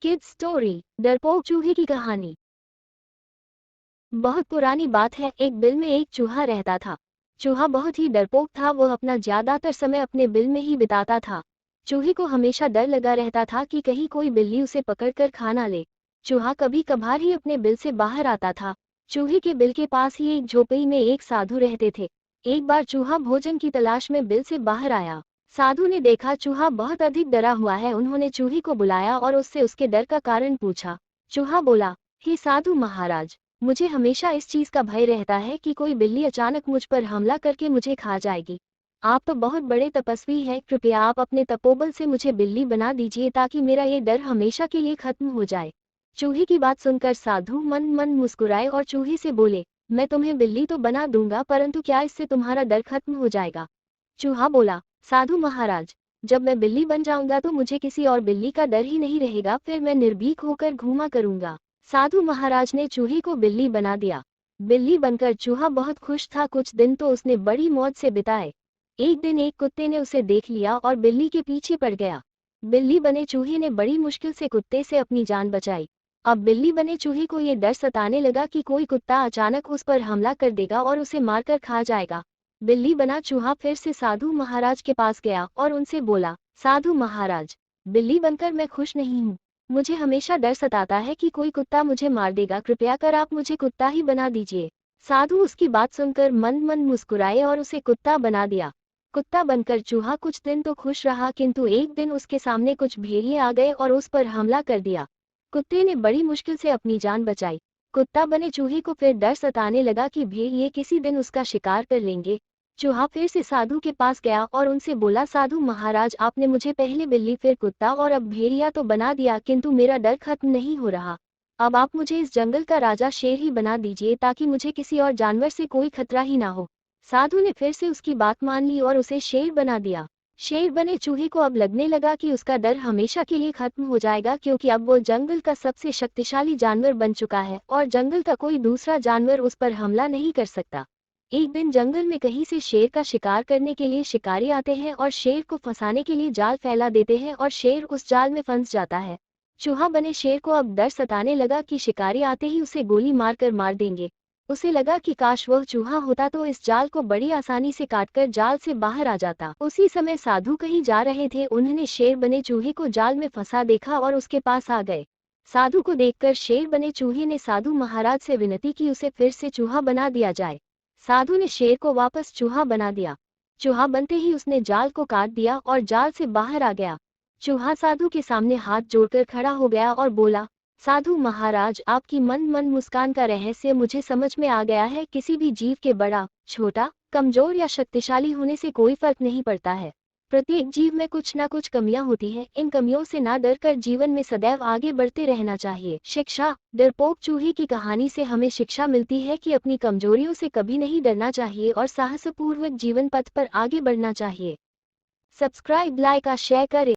Kids story डरपोक चूहे की कहानी। बहुत पुरानी बात है। एक बिल में एक चूहा रहता था। चूहा बहुत ही डरपोक था। वो अपना ज्यादातर समय अपने बिल में ही बिताता था। चूहे को हमेशा डर लगा रहता था कि कहीं कोई बिल्ली उसे पकड़कर खा ना ले। चूहा कभी कभार ही अपने बिल से बाहर आता था। चूहे के बिल के पास ही एक झोपड़ी में एक साधु रहते थे। एक बार चूहा भोजन की तलाश में बिल से बाहर आया। साधु ने देखा चूहा बहुत अधिक डरा हुआ है। उन्होंने चूहे को बुलाया और उससे उसके डर का कारण पूछा। चूहा बोला, हे साधु महाराज, मुझे हमेशा इस चीज का भय रहता है कि कोई बिल्ली अचानक मुझ पर हमला करके मुझे खा जाएगी। आप तो बहुत बड़े तपस्वी हैं, कृपया आप अपने तपोबल से मुझे बिल्ली बना दीजिए ताकि मेरा ये डर हमेशा के लिए खत्म हो जाए। चूहे की बात सुनकर साधु मन मन मुस्कुराए और चूहे से बोले, मैं तुम्हें बिल्ली तो बना दूंगा, परंतु क्या इससे तुम्हारा डर खत्म हो जाएगा? चूहा बोला, साधु महाराज, जब मैं बिल्ली बन जाऊंगा तो मुझे किसी और बिल्ली का डर ही नहीं रहेगा, फिर मैं निर्भीक होकर घूमा करूंगा। साधु महाराज ने चूहे को बिल्ली बना दिया। बिल्ली बनकर चूहा बहुत खुश था। कुछ दिन तो उसने बड़ी मौज से बिताए। एक दिन एक कुत्ते ने उसे देख लिया और बिल्ली के पीछे पड़ गया। बिल्ली बने चूहे ने बड़ी मुश्किल से कुत्ते से अपनी जान बचाई। अब बिल्ली बने चूहे को ये डर सताने लगा कि कोई कुत्ता अचानक उस पर हमला कर देगा और उसे मारकर खा जाएगा। बिल्ली बना चूहा फिर से साधु महाराज के पास गया और उनसे बोला, साधु महाराज, बिल्ली बनकर मैं खुश नहीं हूँ। मुझे हमेशा डर सताता है कि कोई कुत्ता मुझे मार देगा, कृपया कर आप मुझे कुत्ता ही बना दीजिए। साधु उसकी बात सुनकर मन मन मुस्कुराए और उसे कुत्ता बना दिया। कुत्ता बनकर चूहा कुछ दिन तो खुश रहा, किंतु एक दिन उसके सामने कुछ भेड़िए आ गए और उस पर हमला कर दिया। कुत्ते ने बड़ी मुश्किल से अपनी जान बचाई। कुत्ता बने चूहे को फिर डर सताने लगा कि भेड़िए किसी दिन उसका शिकार कर लेंगे। चूहा फिर से साधु के पास गया और उनसे बोला, साधु महाराज, आपने मुझे पहले बिल्ली फिर कुत्ता और अब भेड़िया तो बना दिया, किंतु मेरा डर खत्म नहीं हो रहा। अब आप मुझे इस जंगल का राजा शेर ही बना दीजिए ताकि मुझे किसी और जानवर से कोई खतरा ही ना हो। साधु ने फिर से उसकी बात मान ली और उसे शेर बना दिया। शेर बने चूहे को अब लगने लगा कि उसका डर हमेशा के लिए खत्म हो जाएगा, क्योंकि अब वो जंगल का सबसे शक्तिशाली जानवर बन चुका है और जंगल का कोई दूसरा जानवर उस पर हमला नहीं कर सकता। एक दिन जंगल में कहीं से शेर का शिकार करने के लिए शिकारी आते हैं और शेर को फंसाने के लिए जाल फैला देते हैं और शेर उस जाल में फंस जाता है। चूहा बने शेर को अब डर सताने लगा कि शिकारी आते ही उसे गोली मारकर मार देंगे। उसे लगा कि काश वह चूहा होता तो इस जाल को बड़ी आसानी से काटकर जाल से बाहर आ जाता। उसी समय साधु कहीं जा रहे थे। उन्होंने शेर बने चूहे को जाल में फंसा देखा और उसके पास आ गए। साधु को देखकर शेर बने चूहे ने साधु महाराज से विनती की उसे फिर से चूहा बना दिया जाए। साधु ने शेर को वापस चूहा बना दिया। चूहा बनते ही उसने जाल को काट दिया और जाल से बाहर आ गया। चूहा साधु के सामने हाथ जोड़कर खड़ा हो गया और बोला, साधु महाराज, आपकी मन मन मुस्कान का रहस्य मुझे समझ में आ गया है। किसी भी जीव के बड़ा, छोटा, कमजोर या शक्तिशाली होने से कोई फर्क नहीं पड़ता है। प्रत्येक जीव में कुछ ना कुछ कमियां होती हैं। इन कमियों से ना डर कर जीवन में सदैव आगे बढ़ते रहना चाहिए। शिक्षा। डरपोक चूहे की कहानी से हमें शिक्षा मिलती है कि अपनी कमजोरियों से कभी नहीं डरना चाहिए और साहसपूर्वक जीवन पथ पर आगे बढ़ना चाहिए। सब्सक्राइब, लाइक और शेयर करें।